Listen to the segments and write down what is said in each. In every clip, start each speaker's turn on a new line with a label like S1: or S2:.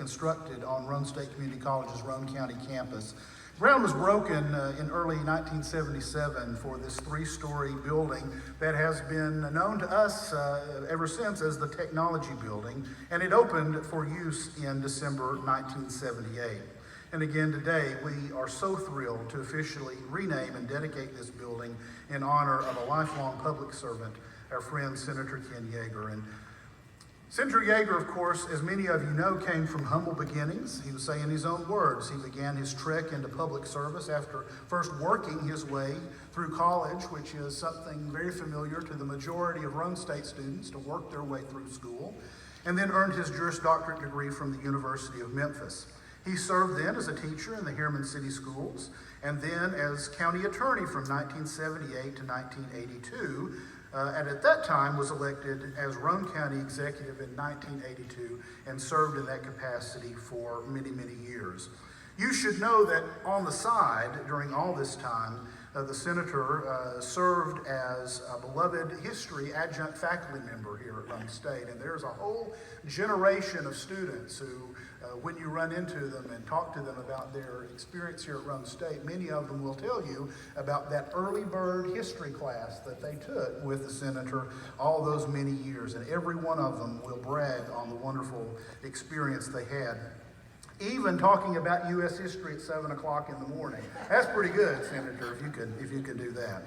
S1: constructed on Roane State Community College's Roane County campus. Ground was broken in early 1977 for this three-story building that has been known to us ever since as the Technology Building, and it opened for use in December 1978. And again today, we are so thrilled to officially rename and dedicate this building in honor of a lifelong public servant, our friend Senator Ken Yager. And Senator Yager, of course, as many of you know, came from humble beginnings. He would say in his own words, he began his trek into public service after first working his way through college, which is something very familiar to the majority of Roane State students, to work their way through school, and then earned his Juris Doctorate degree from the University of Memphis. He served then as a teacher in the Harriman City Schools, and then as county attorney from 1978 to 1982, and at that time was elected as Roane County Executive in 1982 and served in that capacity for many, many years. You should know that on the side, during all this time, the senator served as a beloved history adjunct faculty member here at Roane State, and there's a whole generation of students who, when you run into them and talk to them about their experience here at Roane State, many of them will tell you about that early bird history class that they took with the senator all those many years, and every one of them will brag on the wonderful experience they had. Even talking about U.S. history at 7 o'clock in the morning. That's pretty good, Senator, if you could do that.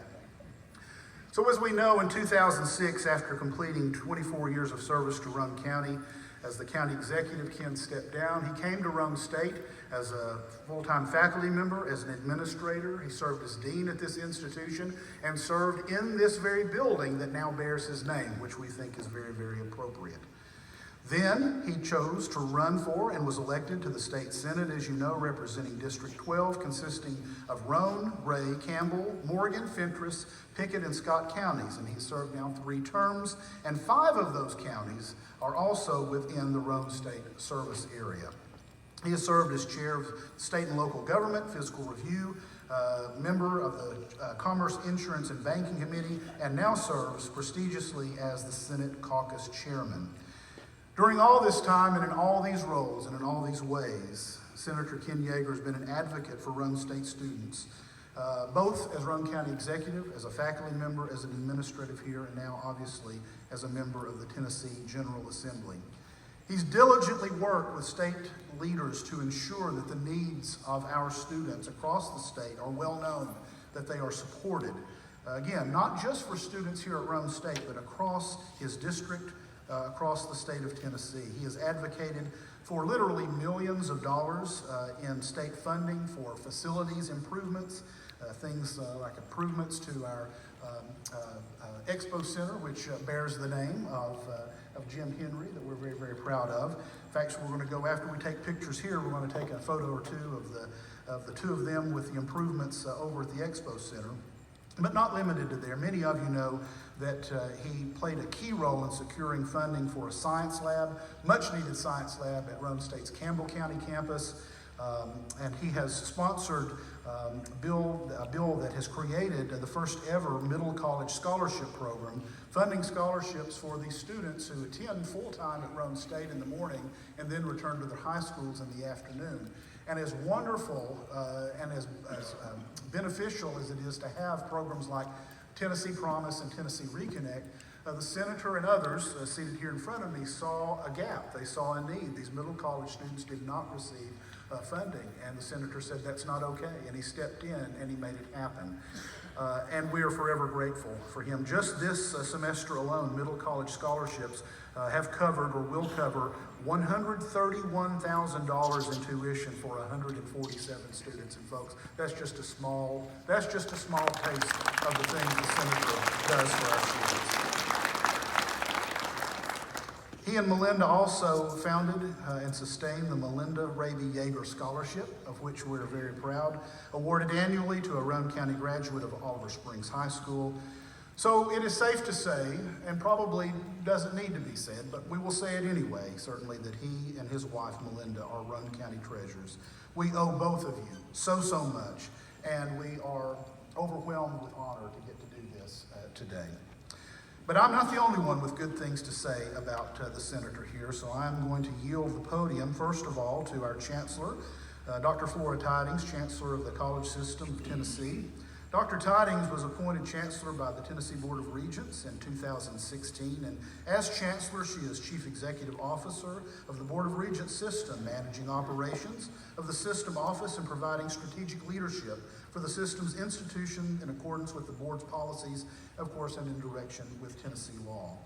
S1: So as we know, in 2006, after completing 24 years of service to Roane County, as the county executive, Ken stepped down. He came to Roane State as a full-time faculty member, as an administrator. He served as dean at this institution and served in this very building that now bears his name, which we think is very, very appropriate. Then he chose to run for and was elected to the state senate, as you know, representing District 12, consisting of Roane, Ray, Campbell, Morgan, Fentress, Pickett, and Scott counties. And he served now 3 terms, and 5 of those counties are also within the Roane State service area. He has served as chair of state and local government, fiscal review, member of the Commerce, Insurance, and Banking Committee, and now serves prestigiously as the Senate caucus chairman. During all this time and in all these roles and in all these ways, Senator Ken Yager has been an advocate for Roane State students, both as Roane County Executive, as a faculty member, as an administrative here, and now obviously as a member of the Tennessee General Assembly. He's diligently worked with state leaders to ensure that the needs of our students across the state are well known, that they are supported. Again, not just for students here at Roane State, but across his district, across the state of Tennessee. He has advocated for literally millions of dollars in state funding for facilities improvements, things like improvements to our Expo Center, which bears the name of Jim Henry, that we're very, very proud of. In fact, we're going to go, after we take pictures here, we're going to take a photo or two of the two of them with the improvements over at the Expo Center. But not limited to there. Many of you know that he played a key role in securing funding for a science lab, much needed science lab at Roane State's Campbell County campus. And he has sponsored a bill that has created the first ever middle college scholarship program, funding scholarships for these students who attend full-time at Roane State in the morning and then return to their high schools in the afternoon. And as wonderful and as beneficial as it is to have programs like Tennessee Promise and Tennessee Reconnect, the senator and others seated here in front of me saw a gap. They saw a need. These middle college students did not receive funding, and the senator said that's not okay, and he stepped in and he made it happen. And we are forever grateful for him. Just this semester alone, middle college scholarships have covered or will cover $131,000 in tuition for 147 students. And folks, that's just a small taste of the things the senator does for our students. He and Melinda also founded and sustained the Melinda Raby Yager Scholarship, of which we're very proud, awarded annually to a Roane County graduate of Oliver Springs High School. So it is safe to say, and probably doesn't need to be said, but we will say it anyway, certainly, that he and his wife, Melinda, are Roane County treasures. We owe both of you so much, and we are overwhelmed with honor to get to do this today. But I'm not the only one with good things to say about the senator here, so I'm going to yield the podium, first of all, to our chancellor, Dr. Flora Tidings, Chancellor of the College System of Tennessee. Dr. Tidings was appointed Chancellor by the Tennessee Board of Regents in 2016, and as Chancellor, she is Chief Executive Officer of the Board of Regents System, managing operations of the System Office and providing strategic leadership for the System's institution in accordance with the Board's policies, of course, and in direction with Tennessee law.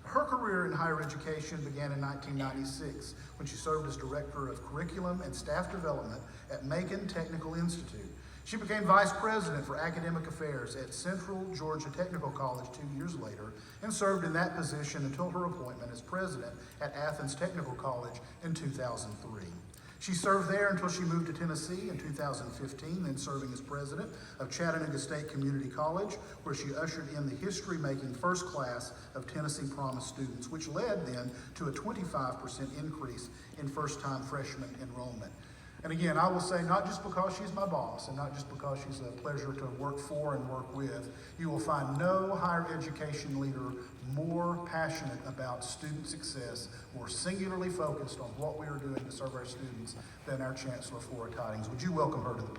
S1: Her career in higher education began in 1996 when she served as Director of Curriculum and Staff Development at Macon Technical Institute. She became Vice President for Academic Affairs at Central Georgia Technical College 2 years later and served in that position until her appointment as President at Athens Technical College in 2003. She served there until she moved to Tennessee in 2015, then serving as President of Chattanooga State Community College, where she ushered in the history-making first class of Tennessee Promise students, which led then to a 25% increase in first-time freshman enrollment. And again, I will say, not just because she's my boss and not just because she's a pleasure to work for and work with, you will find no higher education leader more passionate about student success, more singularly focused on what we are doing to serve our students than our Chancellor, Flora Tidings. Would you welcome her to the podium?